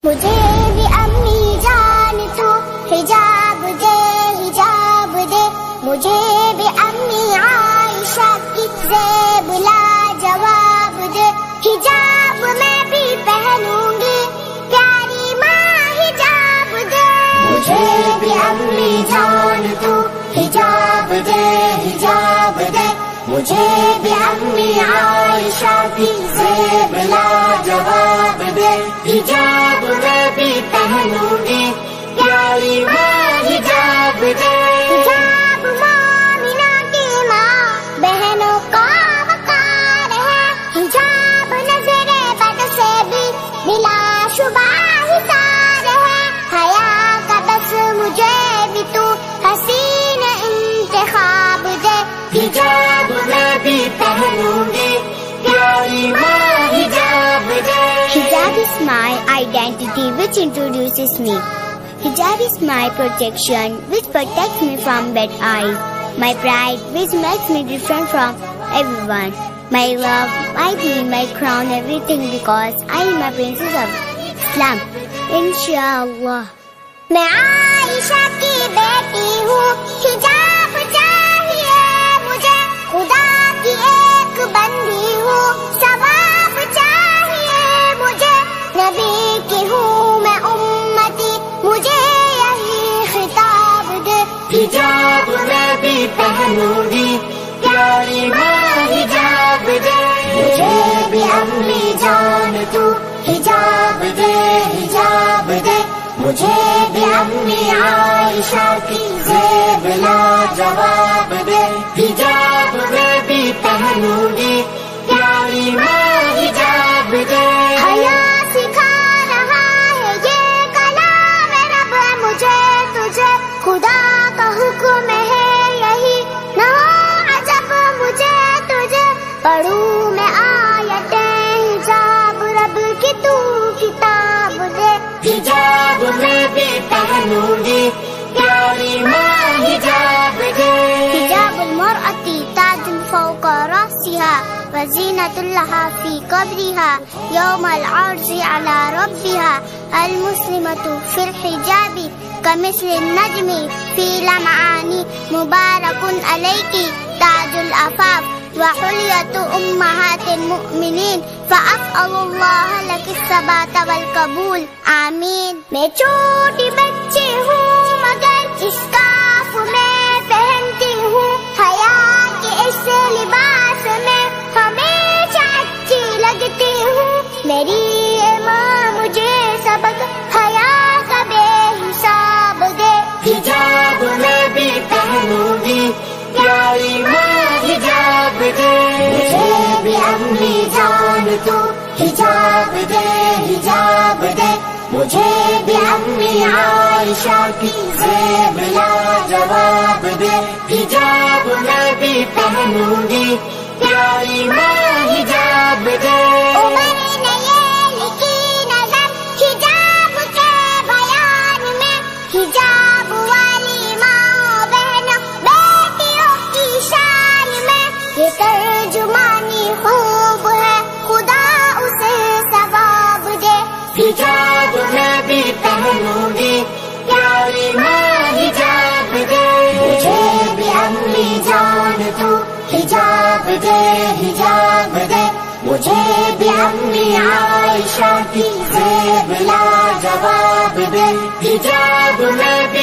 مجھے بھی امی جان تو حجاب دے مجھے بھی امی عائشہ کی زیب لا جواب دے حجاب میں بھی پہنوں گی پیاری ماں حجاب دے مجھے بھی امی جان تو حجاب دے مجھے بھی امی عائشہ کی زیب لا جواب دے حجاب میں بھی پہنوں گی پیاری ماں حجاب دے حجاب مومنہ کی ماں بہنوں کا وقار ہے حجاب نظر بد سے بھی بلا شبہ حصار ہے حیا کا بس مجھے بھی تو حسین انتخاب دے حجاب میں بھی پہنوں گی پیاری ماں حجاب دے Hijab is my identity which introduces me. Hijab is my protection which protects me from bad eyes. My pride which makes me different from everyone. My love, my being, my crown, everything because I am a princess of Islam. Inshallah. میں عائشہ کی بیٹی ہوں حجاب چاہیے مجھے خدا کی ایک بندی ہوں ثواب چاہیے مجھے نبی کی ہوں میں امتی مجھے یہی خطاب دے حجاب میں بھی پہنوں گی پیاری ماں حجاب دے مجھے بھی امی جان تو حجاب دے مجھے بھی امی عائشہ کی زیب لا جواب دے حجاب میں بھی پہنوں گی پیاری ماں حجاب دے حیا سکھا رہا ہے یہ کلام رب مجھے تجھے خدا کا حکم ہے یہی نہ ہو عجب مجھے تجھے پڑھوں میں آیتیں حجاب رب کی تو کتاب دے حجاب میں بھی پہنوں گی پیاری ماں حجاب دے حجاب المرأة تاج فوق رأسها وزینة لها في قبرها يوم العرض على ربها المسلمة في الحجاب كمثل النجم في لمعان مبارك عليك تاج العفاف وحلیة أمهات المؤمنين فأسأل الله لك الثبات والقبول آمین میں چھوٹی بچی ہوں مگر اسکارف میں پہنتی ہوں حیا کے اس لباس میں ہمیشہ اچھی لگتی ہوں میری ماں مجھے سبق حیا کا بے حساب دے حجاب میں بھی پہنوں گی پیاری ماں حجاب دے مجھے بھی امی جان تو حجاب دے مجھے بھی امی عائشہ کی زیب لا جواب دے حجاب میں بھی پہنوں گی پیاری ماں حجاب دے عمر نے یہ لکھی نظر حجاب کے بیان میں حجاب والی ماں بہنوں بیٹیوں کی شان میں یہ ترجمانی خوب ہے خدا اسے ثواب دے حجاب میں بھی پہنوں گی پیاری ماں حجاب دے مجھے بھی امی جان تو حجاب دے مجھے بھی امی عائشہ کی زیب لا جواب دے حجاب میں بھی